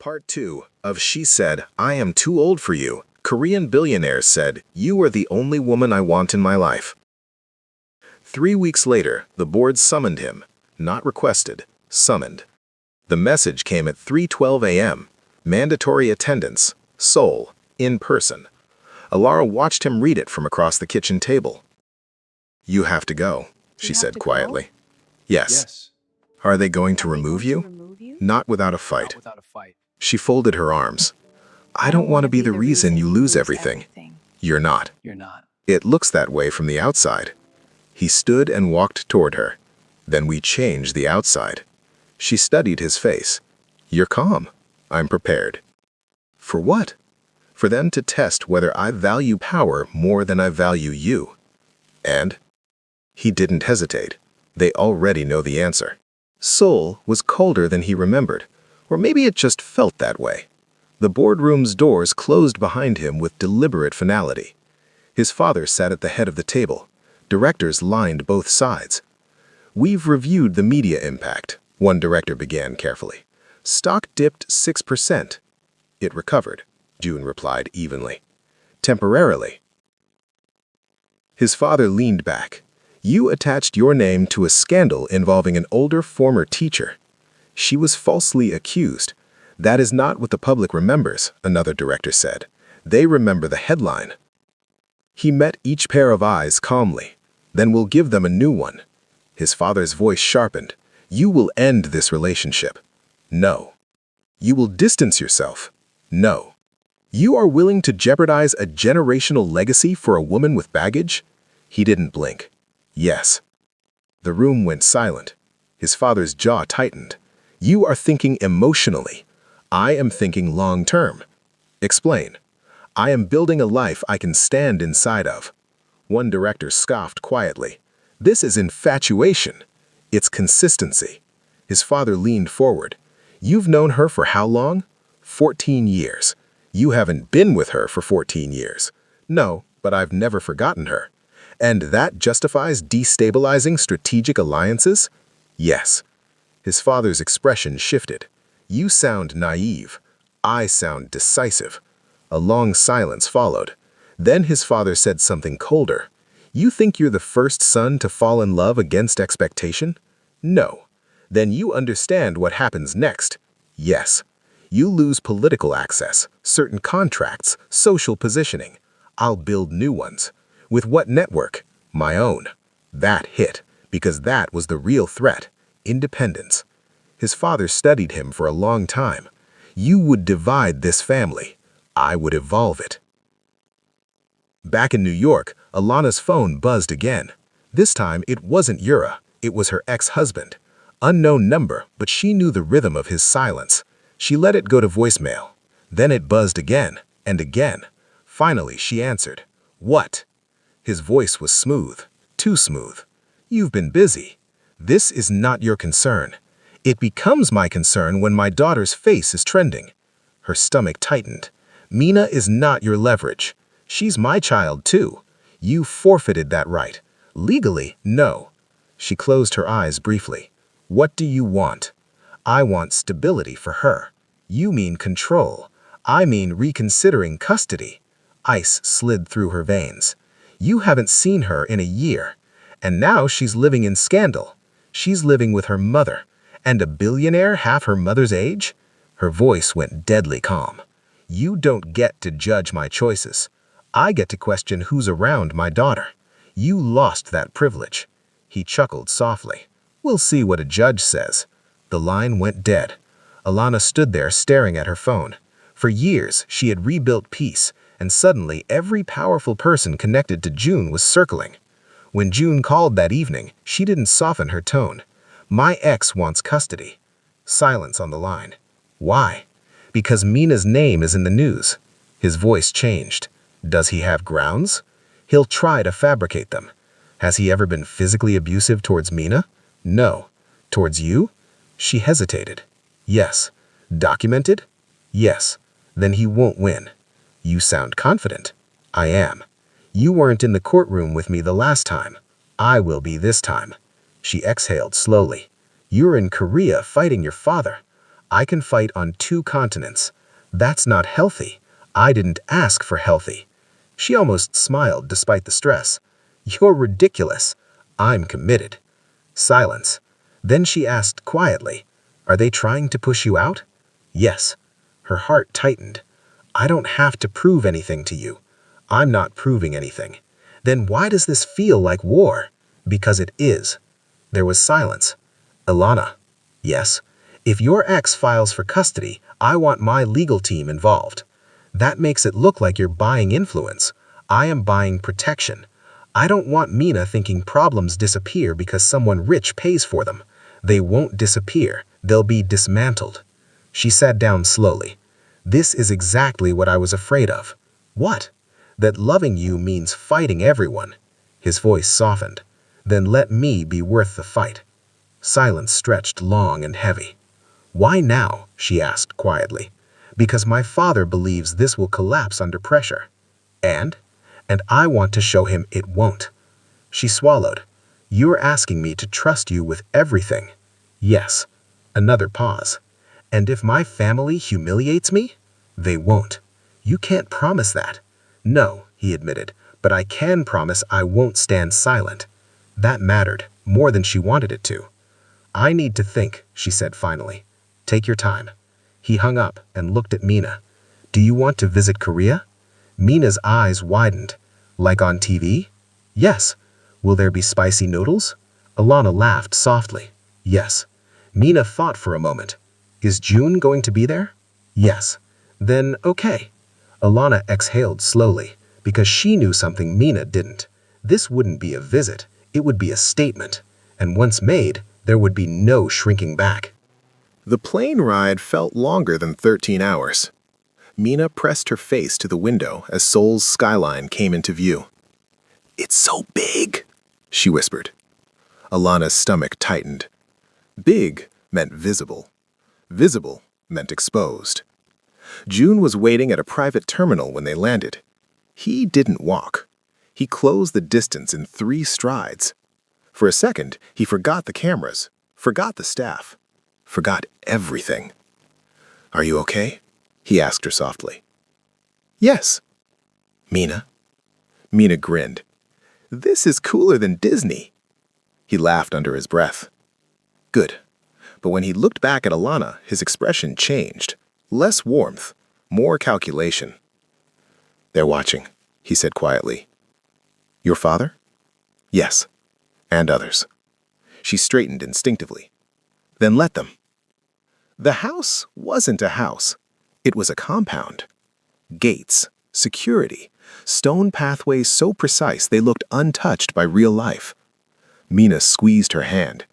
Part 2 of She Said, I Am Too Old for You. Korean billionaire said, You are the only woman I want in my life. 3 weeks later, the board summoned him. Not requested, summoned. The message came at 3:12 a.m. Mandatory attendance, Seoul, in person. Alara watched him read it from across the kitchen table. You have to go, she said quietly. Yes. Are they going to remove you? Not without a fight. She folded her arms. I don't want to be the reason you lose everything. You're not. It looks that way from the outside. He stood and walked toward her. Then we changed the outside. She studied his face. You're calm. I'm prepared. For what? For them to test whether I value power more than I value you. And? He didn't hesitate. They already know the answer. Seoul was colder than he remembered, or maybe it just felt that way. The boardroom's doors closed behind him with deliberate finality. His father sat at the head of the table. Directors lined both sides. We've reviewed the media impact, one director began carefully. Stock dipped 6%. It recovered, June replied evenly. Temporarily. His father leaned back. You attached your name to a scandal involving an older former teacher. She was falsely accused. That is not what the public remembers, another director said. They remember the headline. He met each pair of eyes calmly. Then we'll give them a new one. His father's voice sharpened. You will end this relationship. No. You will distance yourself. No. You are willing to jeopardize a generational legacy for a woman with baggage? He didn't blink. Yes. The room went silent. His father's jaw tightened. You are thinking emotionally. I am thinking long-term. Explain. I am building a life I can stand inside of. One director scoffed quietly. This is infatuation. It's consistency. His father leaned forward. You've known her for how long? 14 years. You haven't been with her for 14 years. No, but I've never forgotten her. And that justifies destabilizing strategic alliances? Yes. His father's expression shifted. You sound naive. I sound decisive. A long silence followed. Then his father said something colder. You think you're the first son to fall in love against expectation? No. Then you understand what happens next. Yes. You lose political access, certain contracts, social positioning. I'll build new ones. With what network? My own. That hit, because that was the real threat. Independence. His father studied him for a long time. You would divide this family. I would evolve it. Back in New York, Alana's phone buzzed again. This time, it wasn't Yura. It was her ex-husband. Unknown number, but she knew the rhythm of his silence. She let it go to voicemail. Then it buzzed again, and again. Finally, she answered. What? His voice was smooth, too smooth. You've been busy. This is not your concern. It becomes my concern when my daughter's face is trending. Her stomach tightened. Mina is not your leverage. She's my child too. You forfeited that right. Legally, no. She closed her eyes briefly. What do you want? I want stability for her. You mean control. I mean reconsidering custody. Ice slid through her veins. You haven't seen her in a year. And now she's living in scandal. She's living with her mother. And a billionaire half her mother's age? Her voice went deadly calm. You don't get to judge my choices. I get to question who's around my daughter. You lost that privilege. He chuckled softly. We'll see what a judge says. The line went dead. Alana stood there staring at her phone. For years, she had rebuilt peace, and suddenly every powerful person connected to June was circling. When June called that evening, she didn't soften her tone. My ex wants custody. Silence on the line. Why? Because Mina's name is in the news. His voice changed. Does he have grounds? He'll try to fabricate them. Has he ever been physically abusive towards Mina? No. Towards you? She hesitated. Yes. Documented? Yes. Then he won't win. You sound confident. I am. You weren't in the courtroom with me the last time. I will be this time. She exhaled slowly. You're in Korea fighting your father. I can fight on 2 continents. That's not healthy. I didn't ask for healthy. She almost smiled despite the stress. You're ridiculous. I'm committed. Silence. Then she asked quietly, Are they trying to push you out? Yes. Her heart tightened. I don't have to prove anything to you. I'm not proving anything. Then why does this feel like war? Because it is. There was silence. Ilana. Yes. If your ex files for custody, I want my legal team involved. That makes it look like you're buying influence. I am buying protection. I don't want Mina thinking problems disappear because someone rich pays for them. They won't disappear. They'll be dismantled. She sat down slowly. This is exactly what I was afraid of. What? That loving you means fighting everyone. His voice softened. Then let me be worth the fight. Silence stretched long and heavy. Why now? She asked quietly. Because my father believes this will collapse under pressure. And I want to show him it won't. She swallowed. You're asking me to trust you with everything. Yes. Another pause. And if my family humiliates me? They won't. You can't promise that. No, he admitted, but I can promise I won't stand silent. That mattered, more than she wanted it to. I need to think, she said finally. Take your time. He hung up and looked at Mina. Do you want to visit Korea? Mina's eyes widened. Like on TV? Yes. Will there be spicy noodles? Alana laughed softly. Yes. Mina thought for a moment. Is June going to be there? Yes. Then okay. Alana exhaled slowly, because she knew something Mina didn't. This wouldn't be a visit, it would be a statement. And once made, there would be no shrinking back. The plane ride felt longer than 13 hours. Mina pressed her face to the window as Seoul's skyline came into view. It's so big, she whispered. Alana's stomach tightened. Big meant visible. Visible meant exposed. June was waiting at a private terminal when they landed. He didn't walk. He closed the distance in 3 strides. For a second, he forgot the cameras, forgot the staff, forgot everything. Are you okay? He asked her softly. Yes. Mina? Mina grinned. This is cooler than Disney. He laughed under his breath. Good. But when he looked back at Alana, his expression changed. Less warmth, more calculation. They're watching, he said quietly. Your father? Yes. And others. She straightened instinctively. Then let them. The house wasn't a house. It was a compound. Gates, security, stone pathways so precise they looked untouched by real life. Mina squeezed her hand.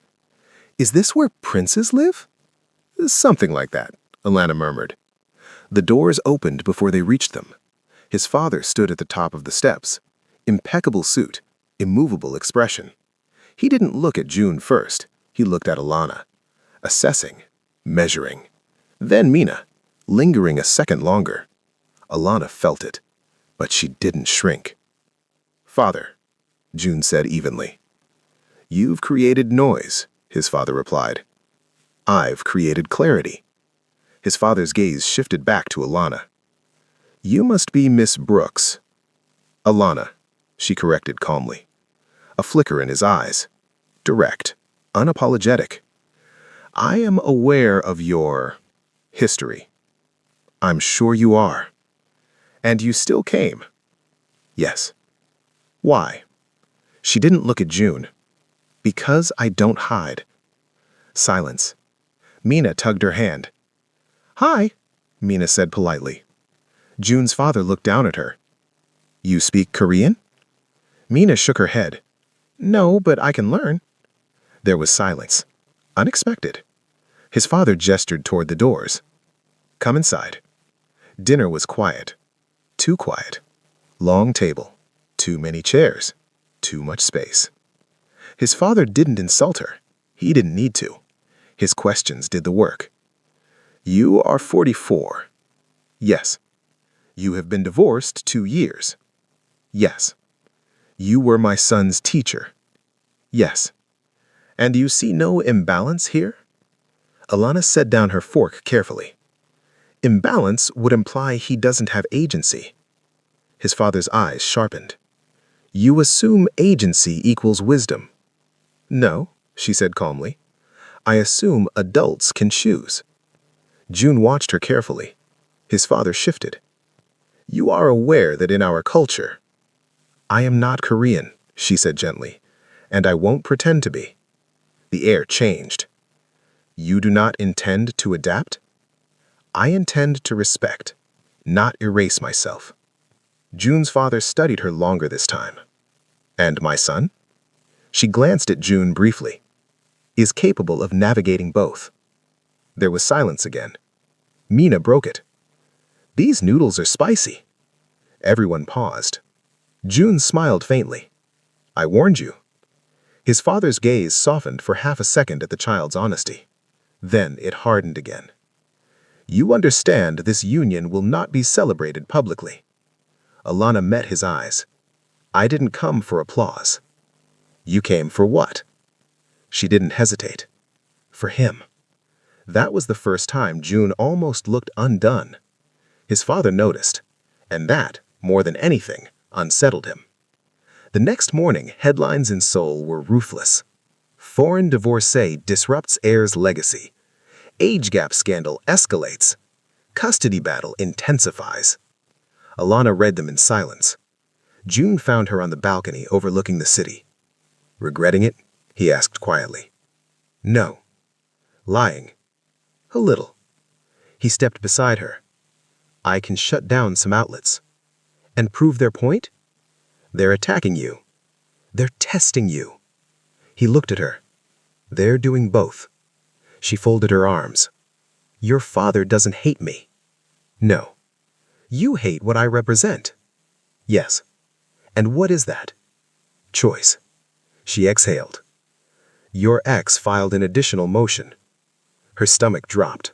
Is this where princes live? Something like that, Alana murmured. The doors opened before they reached them. His father stood at the top of the steps. Impeccable suit, immovable expression. He didn't look at June first. He looked at Alana. Assessing, measuring. Then Mina, lingering a second longer. Alana felt it, but she didn't shrink. Father, June said evenly. You've created noise, his father replied. I've created clarity. His father's gaze shifted back to Alana. You must be Miss Brooks. Alana, she corrected calmly. A flicker in his eyes. Direct, unapologetic. I am aware of your history. I'm sure you are. And you still came. Yes. Why? She didn't look at June. Because I don't hide. Silence. Mina tugged her hand. Hi, Mina said politely. June's father looked down at her. You speak Korean? Mina shook her head. No, but I can learn. There was silence. Unexpected. His father gestured toward the doors. Come inside. Dinner was quiet. Too quiet. Long table. Too many chairs. Too much space. His father didn't insult her. He didn't need to. His questions did the work. You are 44. Yes. You have been divorced 2 years. Yes. You were my son's teacher. Yes. And you see no imbalance here? Alana set down her fork carefully. Imbalance would imply he doesn't have agency. His father's eyes sharpened. You assume agency equals wisdom. No, she said calmly. I assume adults can choose. June watched her carefully. His father shifted. You are aware that in our culture— I am not Korean, she said gently, and I won't pretend to be. The air changed. You do not intend to adapt? I intend to respect, not erase myself. June's father studied her longer this time. And my son? She glanced at June briefly. Is capable of navigating both. There was silence again. Mina broke it. These noodles are spicy. Everyone paused. June smiled faintly. I warned you. His father's gaze softened for half a second at the child's honesty. Then it hardened again. You understand this union will not be celebrated publicly. Alana met his eyes. I didn't come for applause. You came for what? She didn't hesitate. For him. That was the first time June almost looked undone. His father noticed, and that, more than anything, unsettled him. The next morning, headlines in Seoul were ruthless. Foreign divorcee disrupts heir's legacy. Age gap scandal escalates. Custody battle intensifies. Alana read them in silence. June found her on the balcony overlooking the city. Regretting it? He asked quietly. No. Lying. A little. He stepped beside her. I can shut down some outlets. And prove their point? They're attacking you. They're testing you. He looked at her. They're doing both. She folded her arms. Your father doesn't hate me. No. You hate what I represent. Yes. And what is that? Choice. She exhaled. Your ex filed an additional motion. Her stomach dropped.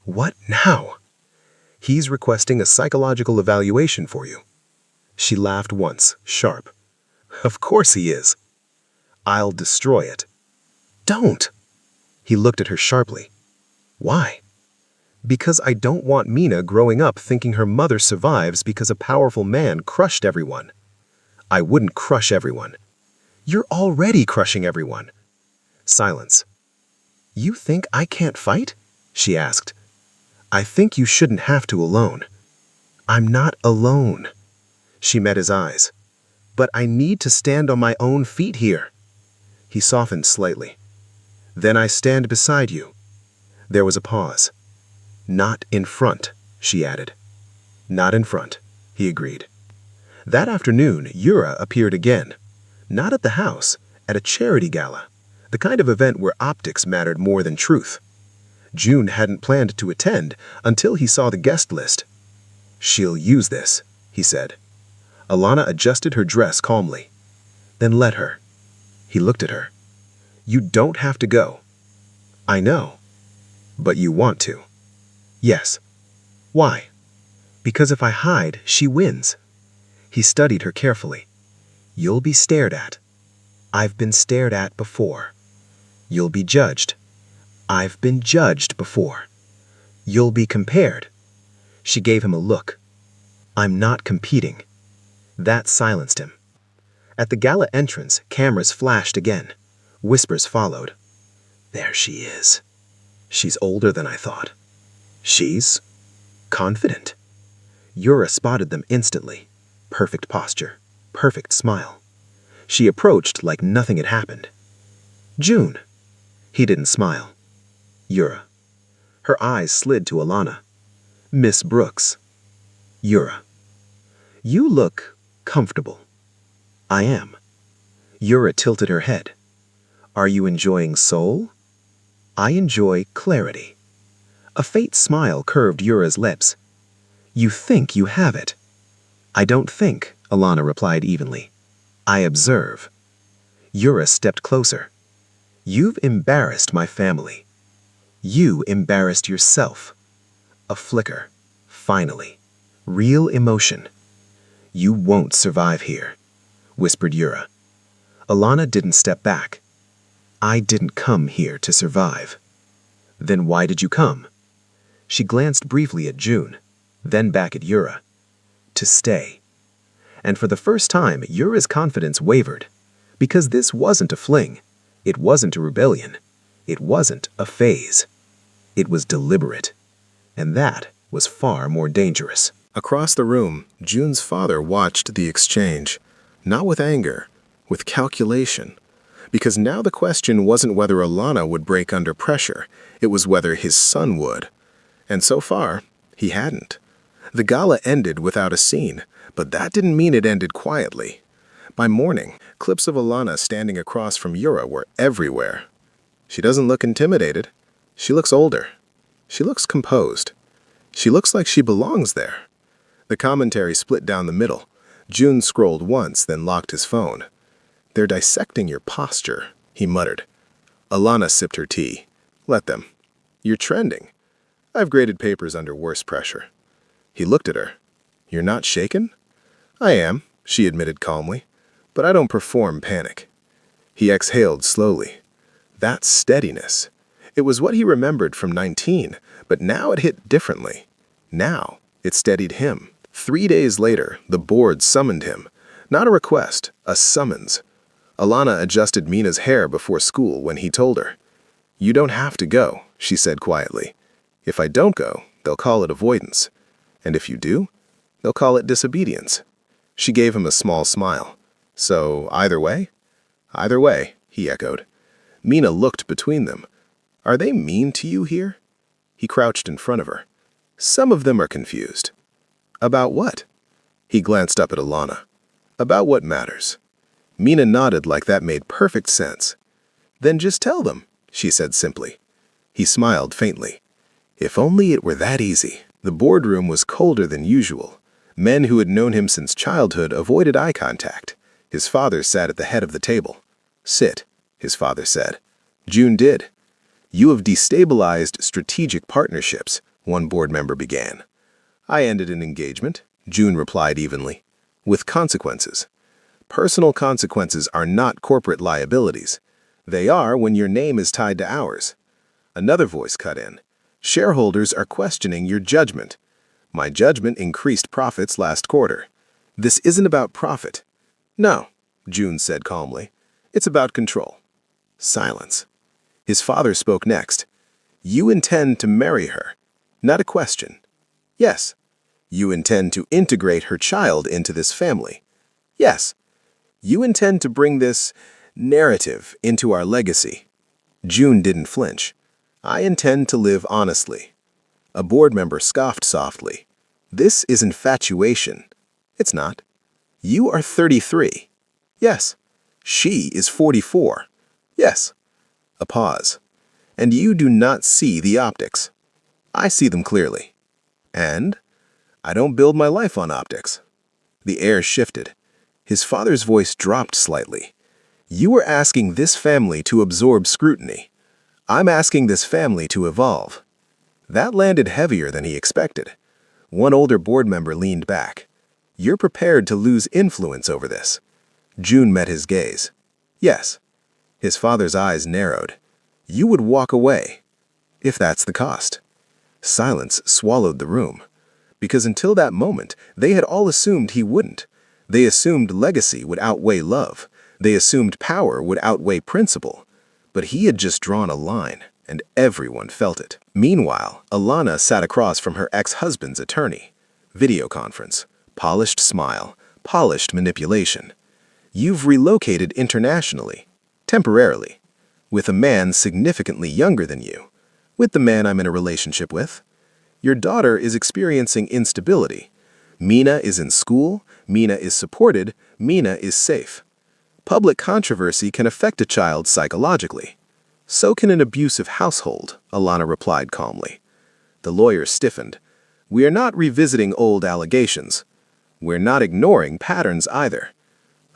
What now? He's requesting a psychological evaluation for you. She laughed once, sharp. Of course he is. I'll destroy it. Don't. He looked at her sharply. Why? Because I don't want Mina growing up thinking her mother survives because a powerful man crushed everyone. I wouldn't crush everyone. You're already crushing everyone. Silence. You think I can't fight? She asked. I think you shouldn't have to alone. I'm not alone. She met his eyes. But I need to stand on my own feet here. He softened slightly. Then I stand beside you. There was a pause. Not in front, she added. Not in front, he agreed. That afternoon, Yura appeared again. Not at the house, at a charity gala, the kind of event where optics mattered more than truth. June hadn't planned to attend until he saw the guest list. She'll use this, he said. Alana adjusted her dress calmly. Then let her. He looked at her. You don't have to go. I know. But you want to. Yes. Why? Because if I hide, she wins. He studied her carefully. You'll be stared at. I've been stared at before. You'll be judged. I've been judged before. You'll be compared. She gave him a look. I'm not competing. That silenced him. At the gala entrance, cameras flashed again. Whispers followed. There she is. She's older than I thought. She's confident. Yura spotted them instantly. Perfect posture. Perfect smile. She approached like nothing had happened. June. He didn't smile. Yura. Her eyes slid to Alana. Miss Brooks. Yura. You look comfortable. I am. Yura tilted her head. Are you enjoying Seoul? I enjoy clarity. A faint smile curved Yura's lips. You think you have it. I don't think, Alana replied evenly. I observe. Yura stepped closer. You've embarrassed my family. You embarrassed yourself. A flicker. Finally. Real emotion. You won't survive here, whispered Yura. Alana didn't step back. I didn't come here to survive. Then why did you come? She glanced briefly at June, then back at Yura. To stay. And for the first time, Yura's confidence wavered. Because this wasn't a fling. It wasn't a rebellion. It wasn't a phase. It was deliberate. And that was far more dangerous. Across the room, June's father watched the exchange, not with anger, with calculation. Because now the question wasn't whether Alana would break under pressure, it was whether his son would. And so far, he hadn't. The gala ended without a scene, but that didn't mean it ended quietly. By morning, clips of Alana standing across from Yura were everywhere. She doesn't look intimidated. She looks older. She looks composed. She looks like she belongs there. The commentary split down the middle. June scrolled once, then locked his phone. "They're dissecting your posture," he muttered. Alana sipped her tea. "Let them. You're trending. I've graded papers under worse pressure." He looked at her. "You're not shaken?" "I am," she admitted calmly, "but I don't perform panic." He exhaled slowly. That steadiness. It was what he remembered from 19, but now it hit differently. Now it steadied him. 3 days later, the board summoned him. Not a request, a summons. Alana adjusted Mina's hair before school when he told her. "You don't have to go," she said quietly. "If I don't go, they'll call it avoidance. And if you do, they'll call it disobedience." She gave him a small smile. "So, either way?" "Either way," he echoed. Mina looked between them. "Are they mean to you here?" He crouched in front of her. "Some of them are confused." "About what?" He glanced up at Alana. "About what matters." Mina nodded like that made perfect sense. "Then just tell them," she said simply. He smiled faintly. If only it were that easy. The boardroom was colder than usual. Men who had known him since childhood avoided eye contact. His father sat at the head of the table. "Sit," his father said. June did. "You have destabilized strategic partnerships," one board member began. "I ended an engagement," June replied evenly, "with consequences. Personal consequences are not corporate liabilities. They are when your name is tied to ours." Another voice cut in. "Shareholders are questioning your judgment. My judgment increased profits last quarter. This isn't about profit." "No," June said calmly. "It's about control." Silence. His father spoke next. "You intend to marry her." Not a question. "Yes." "You intend to integrate her child into this family." "Yes." "You intend to bring this narrative into our legacy." June didn't flinch. "I intend to live honestly." A board member scoffed softly. "This is infatuation." "It's not." "You are 33. "Yes." "She is 44. "Yes." A pause. "And you do not see the optics." "I see them clearly." "And?" "I don't build my life on optics." The air shifted. His father's voice dropped slightly. "You are asking this family to absorb scrutiny. I'm asking this family to evolve." That landed heavier than he expected. One older board member leaned back. "You're prepared to lose influence over this." June met his gaze. "Yes." His father's eyes narrowed. "You would walk away, if that's the cost." Silence swallowed the room. Because until that moment, they had all assumed he wouldn't. They assumed legacy would outweigh love. They assumed power would outweigh principle. But he had just drawn a line, and everyone felt it. Meanwhile, Alana sat across from her ex-husband's attorney. Video conference. Polished smile. Polished manipulation. "You've relocated internationally. Temporarily. With a man significantly younger than you. With the man I'm in a relationship with. Your daughter is experiencing instability. Mina is in school. Mina is supported. Mina is safe. Public controversy can affect a child psychologically. So can an abusive household," Alana replied calmly. The lawyer stiffened. "We are not revisiting old allegations. We're not ignoring patterns either."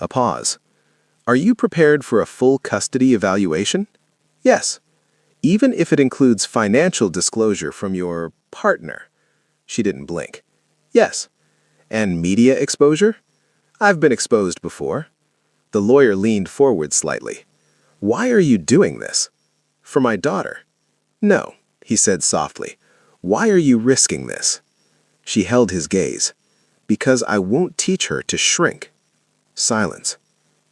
A pause. "Are you prepared for a full custody evaluation?" "Yes." "Even if it includes financial disclosure from your partner?" She didn't blink. "Yes." "And media exposure?" "I've been exposed before." The lawyer leaned forward slightly. "Why are you doing this?" "For my daughter." "No." he said softly. Why are you risking this? She held his gaze. Because I won't teach her to shrink. Silence.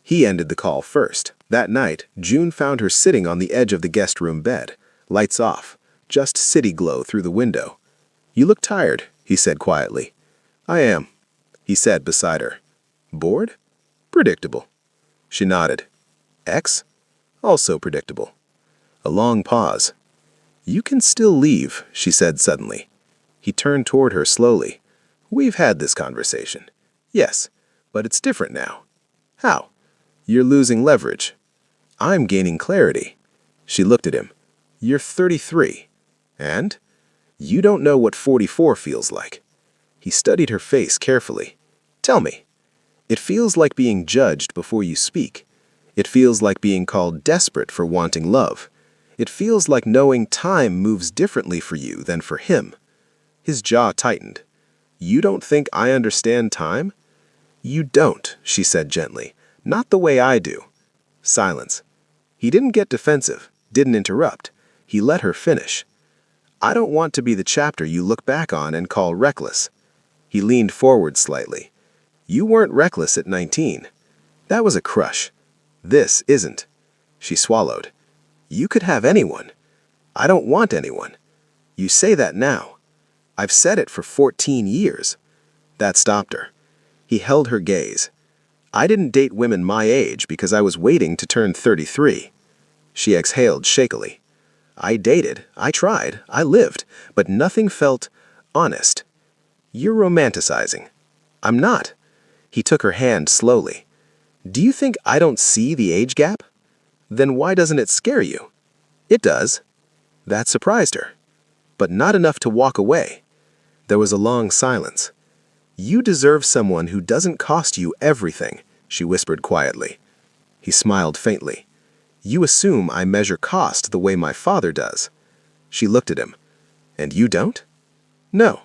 He ended the call first. That night, June found her sitting on the edge of the guest room bed. Lights off. Just city glow through the window. You look tired, he said quietly. I am, he said beside her. Bored? Predictable. She nodded. Ex? Also predictable. A long pause. You can still leave, she said suddenly. He turned toward her slowly. We've had this conversation. Yes, but it's different now. How? You're losing leverage. I'm gaining clarity. She looked at him. You're 33. And? You don't know what 44 feels like. He studied her face carefully. Tell me. It feels like being judged before you speak. It feels like being called desperate for wanting love. It feels like knowing time moves differently for you than for him. His jaw tightened. You don't think I understand time? You don't, she said gently. Not the way I do. Silence. He didn't get defensive, didn't interrupt. He let her finish. I don't want to be the chapter you look back on and call reckless. He leaned forward slightly. You weren't reckless at 19. That was a crush. This isn't. She swallowed. You could have anyone. I don't want anyone. You say that now. I've said it for 14 years. That stopped her. He held her gaze. I didn't date women my age because I was waiting to turn 33. She exhaled shakily. I dated, I tried, I lived, but nothing felt honest. You're romanticizing. I'm not. He took her hand slowly. Do you think I don't see the age gap? Then why doesn't it scare you? It does. That surprised her. But not enough to walk away. There was a long silence. You deserve someone who doesn't cost you everything, she whispered quietly. He smiled faintly. You assume I measure cost the way my father does. She looked at him. And you don't? No.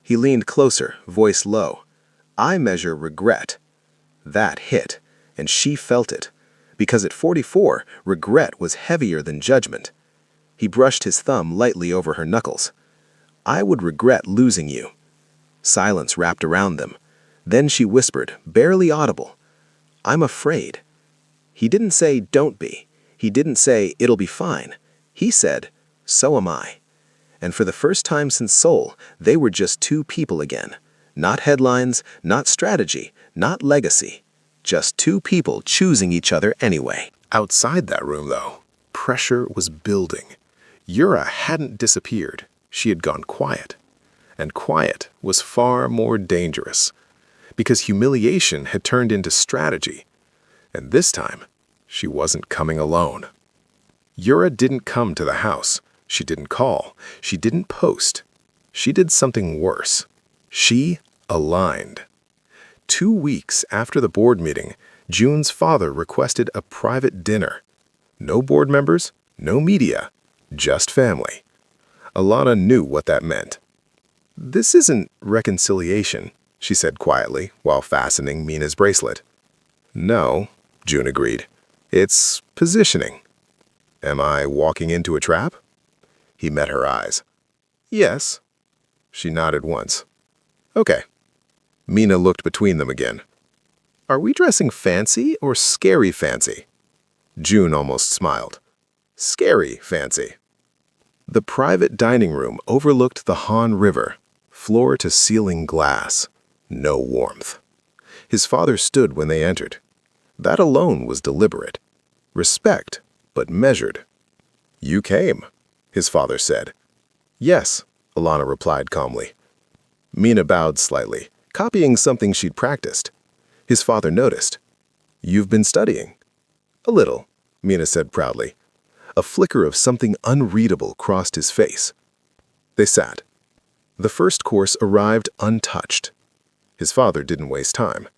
He leaned closer, voice low. I measure regret. That hit, and she felt it. Because at 44, regret was heavier than judgment. He brushed his thumb lightly over her knuckles. I would regret losing you. Silence wrapped around them. Then she whispered, barely audible. I'm afraid. He didn't say, don't be. He didn't say, it'll be fine. He said, so am I. And for the first time since Soul, they were just two people again. Not headlines, not strategy, not legacy. Just two people choosing each other anyway. Outside that room, though, pressure was building. Yura hadn't disappeared. She had gone quiet. And quiet was far more dangerous. Because humiliation had turned into strategy. And this time, she wasn't coming alone. Yura didn't come to the house. She didn't call. She didn't post. She did something worse. She aligned. 2 weeks after the board meeting, June's father requested a private dinner. No board members, no media, just family. Alana knew what that meant. This isn't reconciliation, she said quietly while fastening Mina's bracelet. No, June agreed. It's positioning. Am I walking into a trap? He met her eyes. Yes. She nodded once. Okay. Mina looked between them again. Are we dressing fancy or scary fancy? June almost smiled. Scary fancy. The private dining room overlooked the Han River, floor-to-ceiling glass. No warmth. His father stood when they entered. That alone was deliberate. Respect, but measured. You came, his father said. Yes, Alana replied calmly. Mina bowed slightly, copying something she'd practiced. His father noticed. You've been studying. A little, Mina said proudly. A flicker of something unreadable crossed his face. They sat. The first course arrived untouched. His father didn't waste time.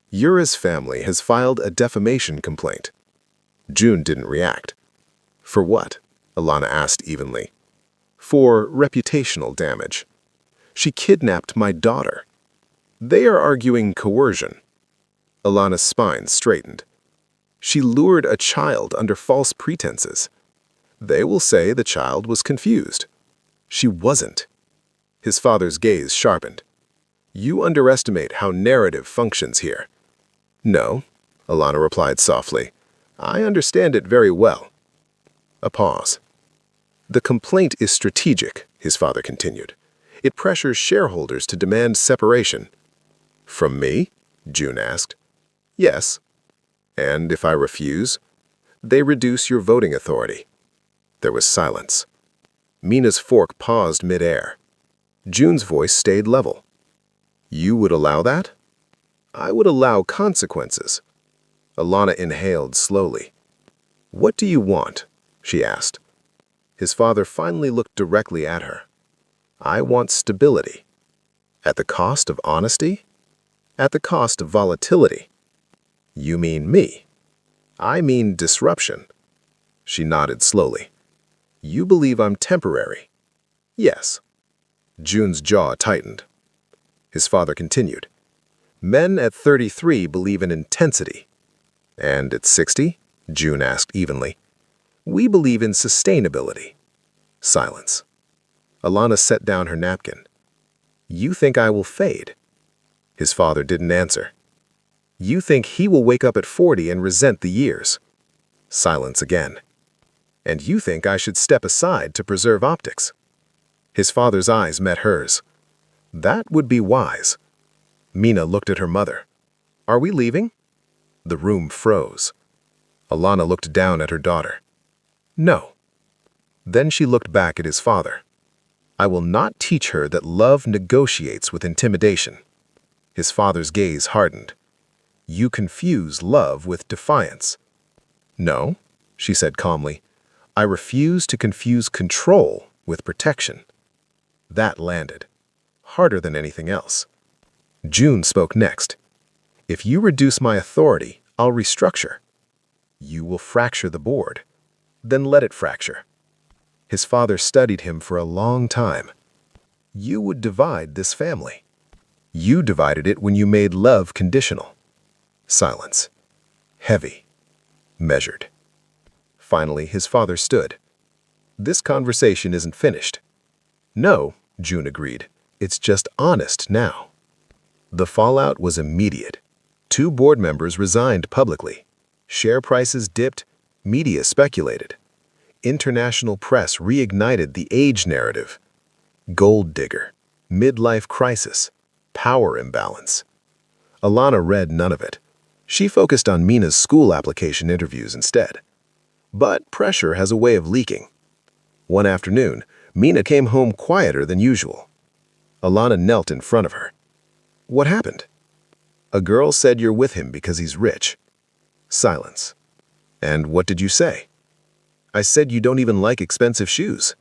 Yura's family has filed a defamation complaint. June didn't react. For what? Alana asked evenly. For reputational damage. She kidnapped my daughter. They are arguing coercion. Alana's spine straightened. She lured a child under false pretenses. They will say the child was confused. She wasn't. His father's gaze sharpened. You underestimate how narrative functions here. No, Alana replied softly. I understand it very well. A pause. The complaint is strategic, his father continued. It pressures shareholders to demand separation. From me? June asked. Yes. And if I refuse? They reduce your voting authority. There was silence. Mina's fork paused midair. June's voice stayed level. You would allow that? I would allow consequences. Alana inhaled slowly. What do you want? She asked. His father finally looked directly at her. I want stability. At the cost of honesty? At the cost of volatility. You mean me? I mean disruption. She nodded slowly. You believe I'm temporary? Yes. June's jaw tightened. His father continued. Men at 33 believe in intensity. And at 60? June asked evenly. We believe in sustainability. Silence. Alana set down her napkin. You think I will fade? His father didn't answer. You think he will wake up at 40 and resent the years? Silence again. And you think I should step aside to preserve optics? His father's eyes met hers. That would be wise. Mina looked at her mother. Are we leaving? The room froze. Alana looked down at her daughter. No. Then she looked back at his father. I will not teach her that love negotiates with intimidation. His father's gaze hardened. You confuse love with defiance. No, she said calmly. I refuse to confuse control with protection. That landed. Harder than anything else. June spoke next. If you reduce my authority, I'll restructure. You will fracture the board. Then let it fracture. His father studied him for a long time. You would divide this family. You divided it when you made love conditional. Silence. Heavy. Measured. Finally, his father stood. This conversation isn't finished. No, June agreed. It's just honest now. The fallout was immediate. 2 board members resigned publicly. Share prices dipped. Media speculated. International press reignited the age narrative. Gold digger. Midlife crisis. Power imbalance. Alana read none of it. She focused on Mina's school application interviews instead. But pressure has a way of leaking. One afternoon, Mina came home quieter than usual. Alana knelt in front of her. What happened? A girl said you're with him because he's rich. Silence. And what did you say? I said you don't even like expensive shoes.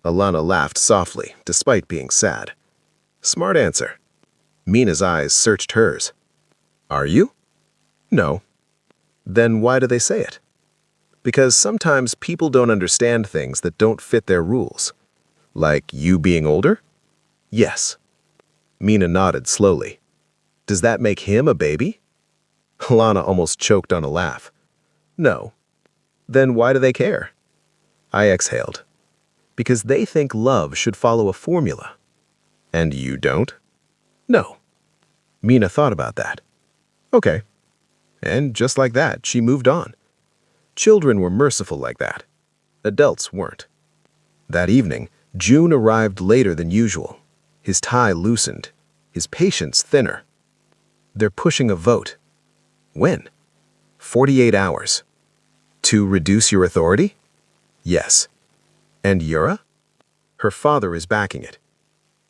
Alana laughed softly, despite being sad. Smart answer. Mina's eyes searched hers. Are you? No. Then why do they say it? Because sometimes people don't understand things that don't fit their rules. Like you being older? Yes. Mina nodded slowly. Does that make him a baby? Alana almost choked on a laugh. No. Then why do they care? I exhaled. Because they think love should follow a formula. And you don't? No. Mina thought about that. Okay. And just like that, she moved on. Children were merciful like that. Adults weren't. That evening, June arrived later than usual. His tie loosened, his patience thinner. They're pushing a vote. When? 48 hours. To reduce your authority? Yes. And Yura? Her father is backing it.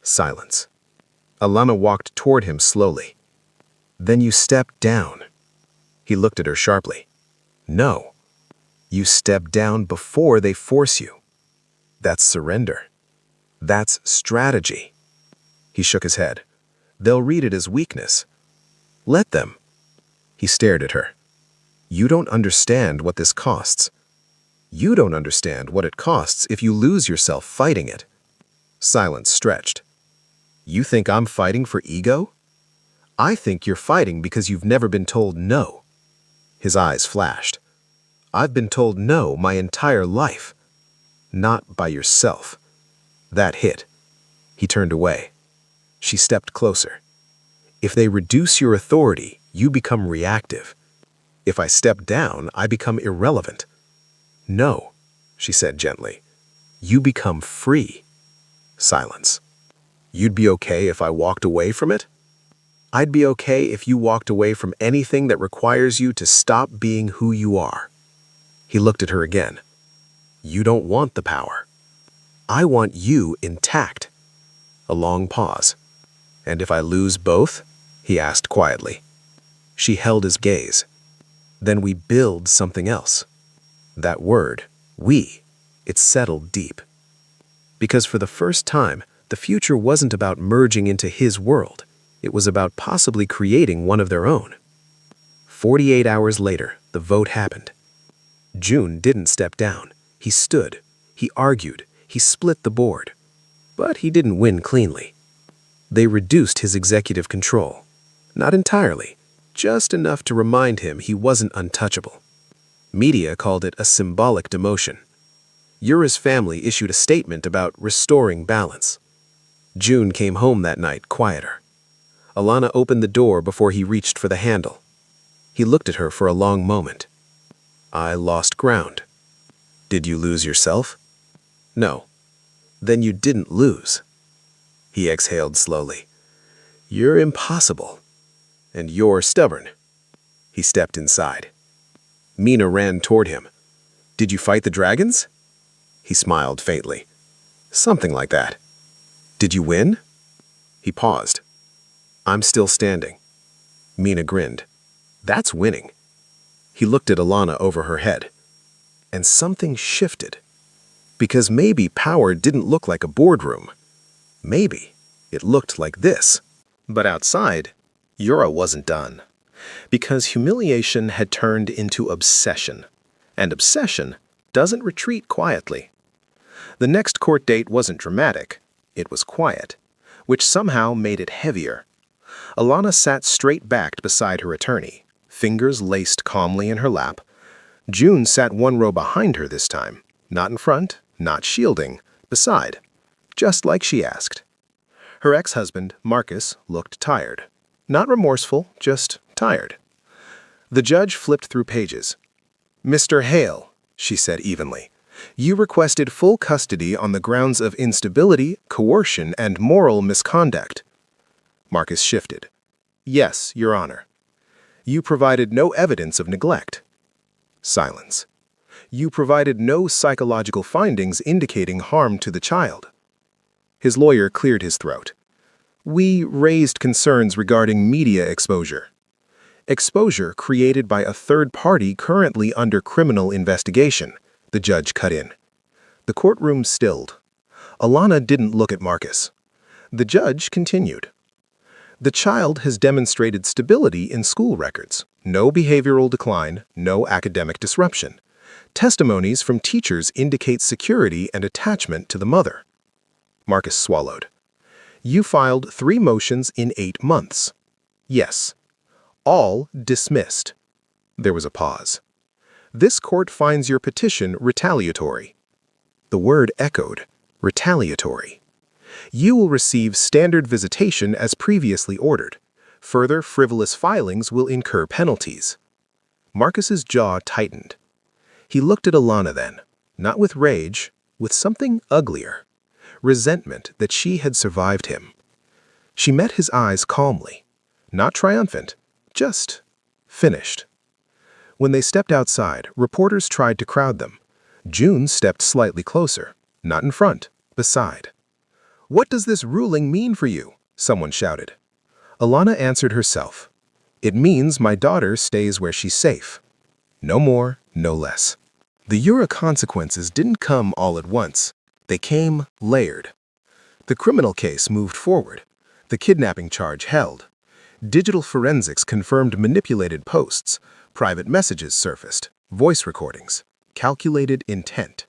Silence. Alana walked toward him slowly. Then you step down. He looked at her sharply. No. You step down before they force you. That's surrender. That's strategy. He shook his head. They'll read it as weakness. Let them. He stared at her. You don't understand what this costs. You don't understand what it costs if you lose yourself fighting it. Silence stretched. You think I'm fighting for ego? I think you're fighting because you've never been told no. His eyes flashed. I've been told no my entire life. not by yourself. That hit. He turned away. She stepped closer. If they reduce your authority, you become reactive. If I step down, I become irrelevant. No, she said gently. You become free. Silence. You'd be okay if I walked away from it? I'd be okay if you walked away from anything that requires you to stop being who you are. He looked at her again. You don't want the power. I want you intact. A long pause. And if I lose both? He asked quietly. She held his gaze. Then we build something else. That word, we, it settled deep. Because for the first time, the future wasn't about merging into his world. It was about possibly creating one of their own. 48 hours later, the vote happened. June didn't step down. He stood. He argued. He split the board. But he didn't win cleanly. They reduced his executive control. Not entirely, just enough to remind him he wasn't untouchable. Media called it a symbolic demotion. Yura's family issued a statement about restoring balance. June came home that night quieter. Alana opened the door before he reached for the handle. He looked at her for a long moment. I lost ground. Did you lose yourself? No. Then you didn't lose. He exhaled slowly. You're impossible. And you're stubborn. He stepped inside. Mina ran toward him. Did you fight the dragons? He smiled faintly. Something like that. Did you win? He paused. I'm still standing. Mina grinned. That's winning. He looked at Alana over her head. And something shifted. Because maybe power didn't look like a boardroom. Maybe it looked like this. But outside, Yura wasn't done. Because humiliation had turned into obsession. And obsession doesn't retreat quietly. The next court date wasn't dramatic. It was quiet, which somehow made it heavier. Alana sat straight-backed beside her attorney, fingers laced calmly in her lap. June sat one row behind her this time, not in front, not shielding, beside, just like she asked. Her ex-husband, Marcus, looked tired. Not remorseful, just tired. The judge flipped through pages. Mr. Hale, she said evenly, you requested full custody on the grounds of instability, coercion, and moral misconduct. Marcus shifted. Yes, Your Honor. You provided no evidence of neglect. Silence. You provided no psychological findings indicating harm to the child. His lawyer cleared his throat. We raised concerns regarding media exposure. Exposure created by a third party currently under criminal investigation, the judge cut in. The courtroom stilled. Alana didn't look at Marcus. The judge continued. The child has demonstrated stability in school records, no behavioral decline, no academic disruption. Testimonies from teachers indicate security and attachment to the mother. Marcus swallowed. You filed 3 motions in 8 months. Yes. All dismissed. There was a pause. This court finds your petition retaliatory. The word echoed, retaliatory. You will receive standard visitation as previously ordered. Further frivolous filings will incur penalties. Marcus's jaw tightened. He looked at Alana then, not with rage, with something uglier. Resentment that she had survived him. She met his eyes calmly, not triumphant, just finished. When they stepped outside, reporters tried to crowd them. June stepped slightly closer, not in front, beside. What does this ruling mean for you? Someone shouted. Alana answered herself. It means my daughter stays where she's safe. No more, no less. The Yura consequences didn't come all at once. They came layered. The criminal case moved forward. The kidnapping charge held. Digital forensics confirmed manipulated posts. Private messages surfaced. Voice recordings. Calculated intent.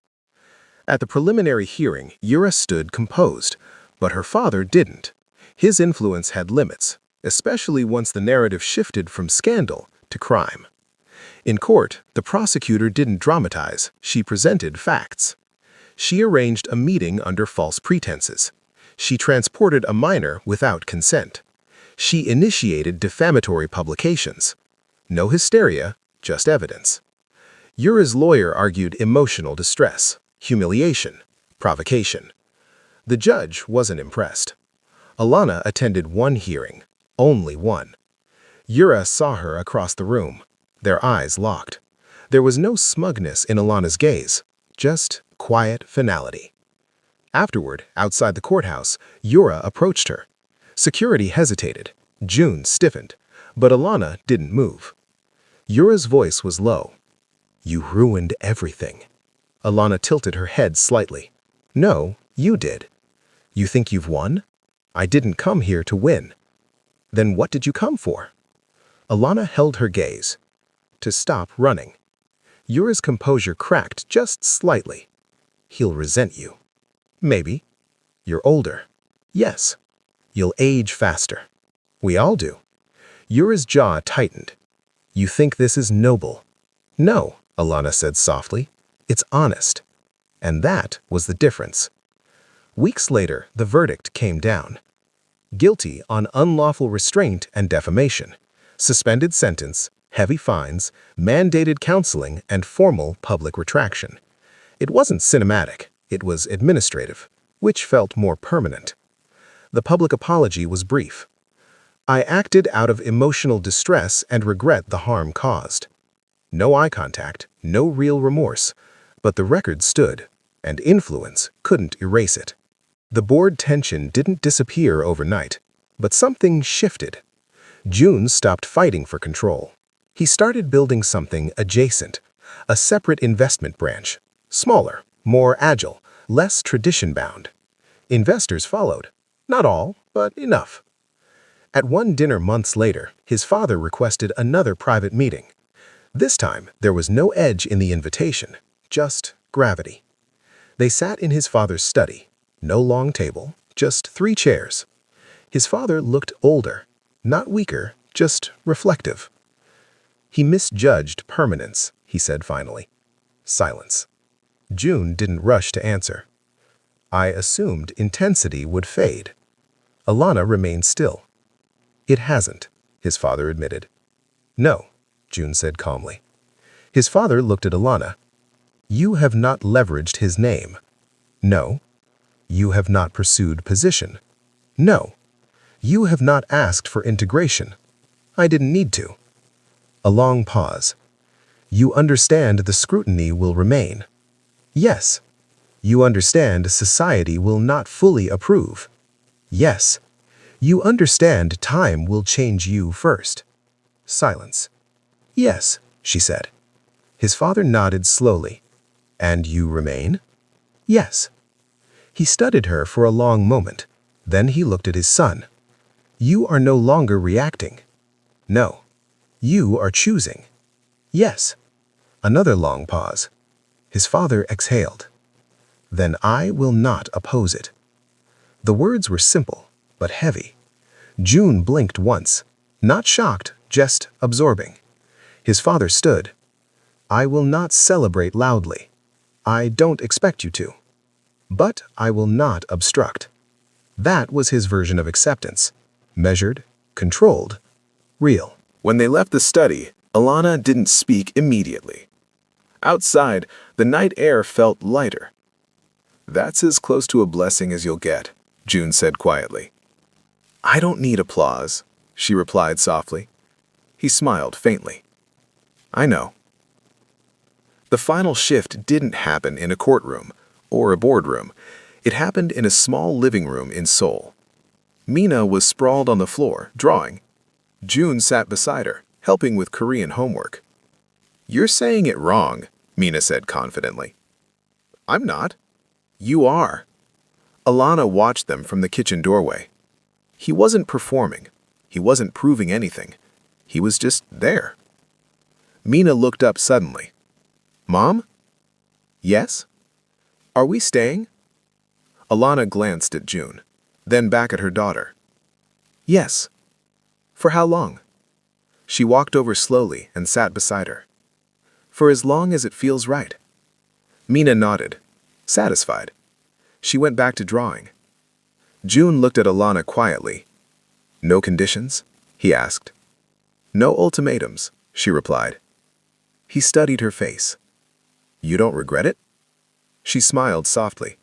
At the preliminary hearing, Yura stood composed, but her father didn't. His influence had limits, especially once the narrative shifted from scandal to crime. In court, the prosecutor didn't dramatize, she presented facts. She arranged a meeting under false pretenses. She transported a minor without consent. She initiated defamatory publications. No hysteria, just evidence. Yura's lawyer argued emotional distress, humiliation, provocation. The judge wasn't impressed. Alana attended one hearing, only one. Yura saw her across the room. Their eyes locked. There was no smugness in Alana's gaze, just quiet finality. Afterward, outside the courthouse, Yura approached her. Security hesitated. June stiffened, but Alana didn't move. Yura's voice was low. "You ruined everything." Alana tilted her head slightly. "No, you did. You think you've won? I didn't come here to win." "Then what did you come for?" Alana held her gaze. "To stop running." Yura's composure cracked just slightly. "He'll resent you." "Maybe." "You're older." "Yes." "You'll age faster." "We all do." Yura's jaw tightened. "You think this is noble?" "No," Alana said softly. "It's honest." And that was the difference. Weeks later, the verdict came down. Guilty on unlawful restraint and defamation. Suspended sentence, heavy fines, mandated counseling, and formal public retraction. It wasn't cinematic, it was administrative, which felt more permanent. The public apology was brief. "I acted out of emotional distress and regret the harm caused." No eye contact, no real remorse, but the record stood, and influence couldn't erase it. The board tension didn't disappear overnight, but something shifted. June stopped fighting for control. He started building something adjacent, a separate investment branch, smaller, more agile, less tradition-bound. Investors followed. Not all, but enough. At one dinner months later, his father requested another private meeting. This time, there was no edge in the invitation, just gravity. They sat in his father's study. No long table, just 3 chairs. His father looked older, not weaker, just reflective. "He misjudged permanence," he said finally. Silence. June didn't rush to answer. "I assumed intensity would fade." Alana remained still. "It hasn't," his father admitted. "No," June said calmly. His father looked at Alana. "You have not leveraged his name." "No." "You have not pursued position." "No." "You have not asked for integration." "I didn't need to." A long pause. "You understand the scrutiny will remain." "Yes." "You understand society will not fully approve." "Yes." "You understand time will change you first." Silence. "Yes," she said. His father nodded slowly. "And you remain?" "Yes." He studied her for a long moment. Then he looked at his son. "You are no longer reacting." "No." "You are choosing." "Yes." Another long pause. His father exhaled. "Then I will not oppose it." The words were simple, but heavy. June blinked once, not shocked, just absorbing. His father stood. "I will not celebrate loudly. I don't expect you to. But I will not obstruct." That was his version of acceptance. Measured, controlled, real. When they left the study, Alana didn't speak immediately. Outside, the night air felt lighter. "That's as close to a blessing as you'll get," June said quietly. "I don't need applause," she replied softly. He smiled faintly. "I know." The final shift didn't happen in a courtroom or a boardroom. It happened in a small living room in Seoul. Mina was sprawled on the floor, drawing. June sat beside her, helping with Korean homework. "You're saying it wrong," Mina said confidently. "I'm not." "You are." Alana watched them from the kitchen doorway. He wasn't performing. He wasn't proving anything. He was just there. Mina looked up suddenly. "Mom?" "Yes?" "Are we staying?" Alana glanced at June, then back at her daughter. "Yes." "For how long?" She walked over slowly and sat beside her. "For as long as it feels right." Mina nodded. satisfied. She went back to drawing. June looked at Alana quietly. "No conditions?" he asked. "No ultimatums," she replied. He studied her face. "You don't regret it?" She smiled softly.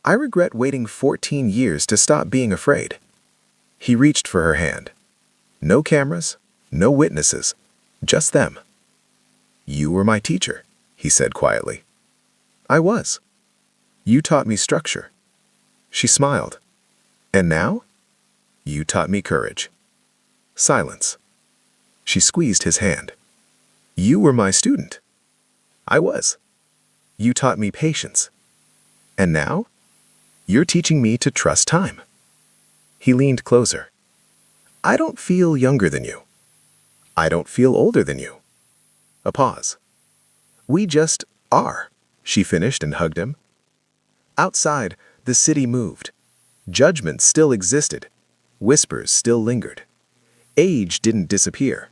"I regret waiting 14 years to stop being afraid." He reached for her hand. No cameras, no witnesses, just them. "You were my teacher," he said quietly. "I was. You taught me structure." She smiled. "And now?" "You taught me courage." Silence. She squeezed his hand. "You were my student." "I was. You taught me patience." "And now?" "You're teaching me to trust time." He leaned closer. "I don't feel younger than you. I don't feel older than you." A pause. "We just are," she finished and hugged him. Outside, the city moved. Judgment still existed. Whispers still lingered. Age didn't disappear.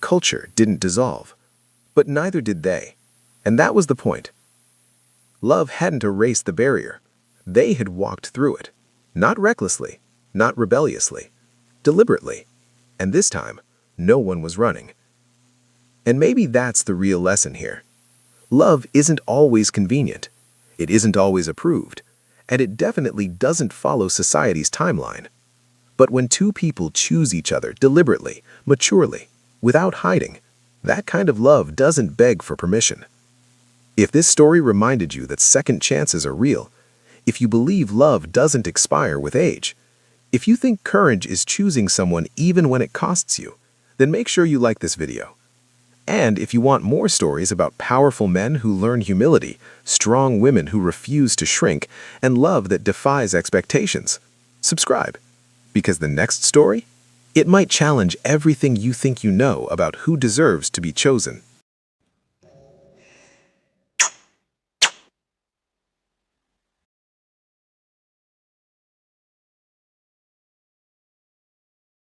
Culture didn't dissolve. But neither did they. And that was the point. Love hadn't erased the barrier. They had walked through it. Not recklessly, not rebelliously, deliberately. And this time, no one was running. And maybe that's the real lesson here. Love isn't always convenient. It isn't always approved. And it definitely doesn't follow society's timeline. But when two people choose each other deliberately, maturely, without hiding, that kind of love doesn't beg for permission. If this story reminded you that second chances are real, if you believe love doesn't expire with age, if you think courage is choosing someone even when it costs you, then make sure you like this video. And if you want more stories about powerful men who learn humility, strong women who refuse to shrink, and love that defies expectations, subscribe. Because the next story, it might challenge everything you think you know about who deserves to be chosen.